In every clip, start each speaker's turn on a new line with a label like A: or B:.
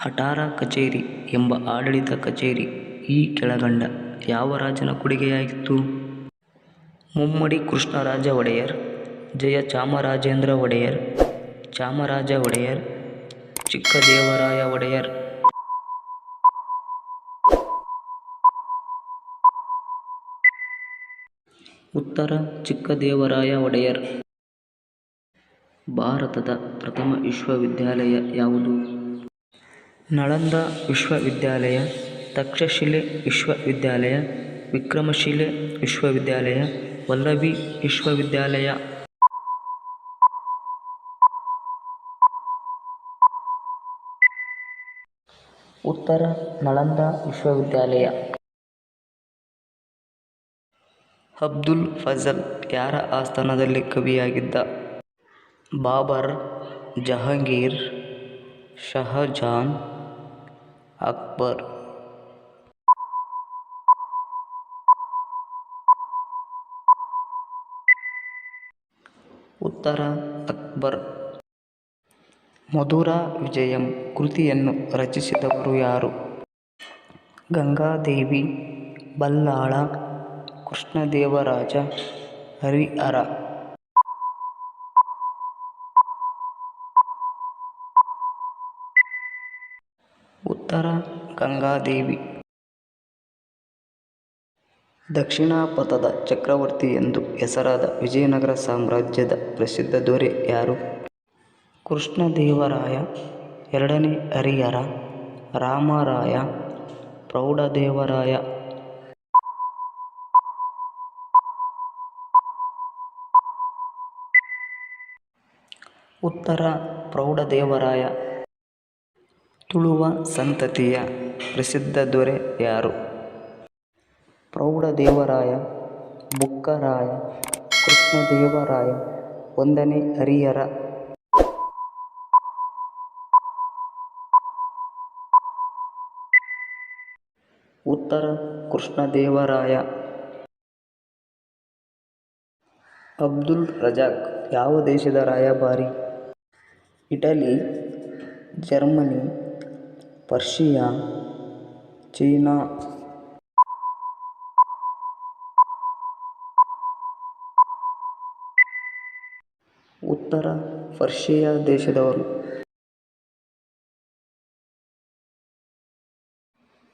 A: ಅಟಾರ ಕಚೇರಿ ಎಂಬ ಆಡಳಿತ ಕಚೇರಿ ಈ ಕೆಳಕಂಡ ಯಾವ ರಾಜನ ಕೊಡುಗೆಯಾಗಿತ್ತು? ಮುಮ್ಮಡಿ ಕೃಷ್ಣರಾಜ ಒಡೆಯರ್, ಜಯಚಾಮರಾಜೇಂದ್ರ ಒಡೆಯರ್, ಚಾಮರಾಜ ಒಡೆಯರ್, ಚಿಕ್ಕದೇವರಾಯ ಒಡೆಯರ್. ಉತ್ತರ ಚಿಕ್ಕದೇವರಾಯ ಒಡೆಯರ್. ಭಾರತದ ಪ್ರಥಮ ವಿಶ್ವವಿದ್ಯಾಲಯ ಯಾವುದು? ನಳಂದ ವಿಶ್ವವಿದ್ಯಾಲಯ, ತಕ್ಷಶಿಲೆ ವಿಶ್ವವಿದ್ಯಾಲಯ, ವಿಕ್ರಮಶಿಲೆ ವಿಶ್ವವಿದ್ಯಾಲಯ, ವಲ್ಲಭಿ ವಿಶ್ವವಿದ್ಯಾಲಯ. ಉತ್ತರ ನಳಂದ ವಿಶ್ವವಿದ್ಯಾಲಯ. ಅಬ್ದುಲ್ ಫಜಲ್ ಯಾರ ಆಸ್ಥಾನದಲ್ಲಿ ಕವಿಯಾಗಿದ್ದ? ಬಾಬರ್, ಜಹಾಂಗೀರ್, ಶಹಜಾನ್, ಅಕ್ಬರ್. ಉತ್ತರ ಅಕ್ಬರ್. ಮಧುರಾ ವಿಜಯಂ ಕೃತಿಯನ್ನು ರಚಿಸಿದವರು ಯಾರು? ಗಂಗಾದೇವಿ, ಬಲ್ಲಾಳ, ಕೃಷ್ಣದೇವರಾಜ, ಹರಿಹರ. ಉತ್ತರ ಗಂಗಾದೇವಿ. ದಕ್ಷಿಣಾಪಥದ ಚಕ್ರವರ್ತಿ ಎಂದು ಹೆಸರಾದ ವಿಜಯನಗರ ಸಾಮ್ರಾಜ್ಯದ ಪ್ರಸಿದ್ಧ ದೊರೆ ಯಾರು? ಕೃಷ್ಣದೇವರಾಯ, ಎರಡನೇ ಹರಿಹರ, ರಾಮರಾಯ, ಪ್ರೌಢದೇವರಾಯ. ಉತ್ತರ ಪ್ರೌಢದೇವರಾಯ. ತುಳುವ ಸಂತತಿಯ ಪ್ರಸಿದ್ಧ ದೊರೆ ಯಾರು? ಪ್ರೌಢದೇವರಾಯ, ಬುಕ್ಕರಾಯ, ಕೃಷ್ಣದೇವರಾಯ, ಒಂದನೇ ಹರಿಹರ. ಉತ್ತರ ಕೃಷ್ಣದೇವರಾಯ. ಅಬ್ದುಲ್ ರಜಾಕ್ ಯಾವ ದೇಶದ ರಾಯಭಾರಿ? Italy, Germany, Persia, China. ಉತ್ತರ ಪರ್ಷಿಯಾ ದೇಶದವರು.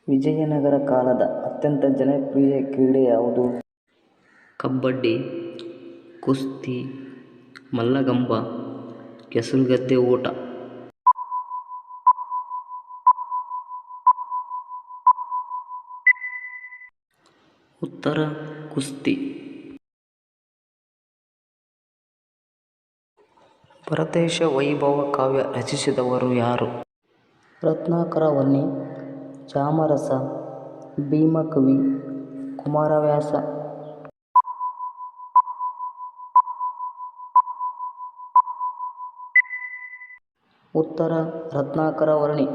A: ವಿಜಯನಗರ ಕಾಲದ ಅತ್ಯಂತ ಜನಪ್ರಿಯ ಕ್ರೀಡೆ ಯಾವುದು? ಕಬಡ್ಡಿ, ಕುಸ್ತಿ, ಮಲ್ಲಕಂಬ, ಕೆಸರುಗದ್ದೆ ಓಟ. ಉತ್ತರ ಕುಸ್ತಿ. ಭರತೇಶ ವೈಭವ ಕಾವ್ಯ ರಚಿಸಿದವರು ಯಾರು? ರತ್ನಾಕರ ವನ್ನಿ, ಚಾಮರಸ, ಭೀಮಕವಿ, ಕುಮಾರವ್ಯಾಸ. ಉತ್ತರ ರತ್ನಾಕರ ವರ್ಣಿ.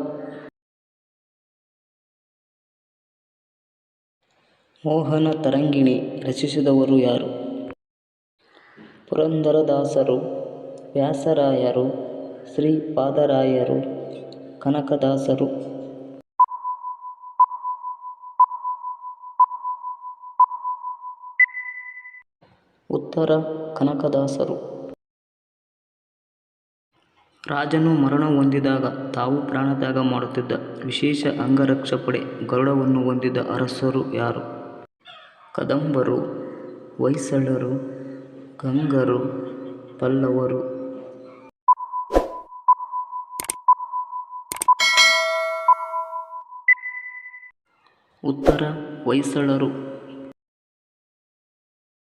A: ಮೋಹನ ತರಂಗಿಣಿ ರಚಿಸಿದವರು ಯಾರು? ಪುರಂದರದಾಸರು, ವ್ಯಾಸರಾಯರು, ಶ್ರೀಪಾದರಾಯರು, ಕನಕದಾಸರು. ಉತ್ತರ ಕನಕದಾಸರು. ರಾಜನು ಮರಣ ಹೊಂದಿದಾಗ ತಾವು ಪ್ರಾಣತ್ಯಾಗ ಮಾಡುತ್ತಿದ್ದ ವಿಶೇಷ ಅಂಗರಕ್ಷಪಡೆ ಗರುಡವನ್ನು ಹೊಂದಿದ್ದ ಅರಸರು ಯಾರು? ಕದಂಬರು, ಹೊಯ್ಸಳರು, ಗಂಗರು, ಪಲ್ಲವರು. ಉತ್ತರ ಹೊಯ್ಸಳರು.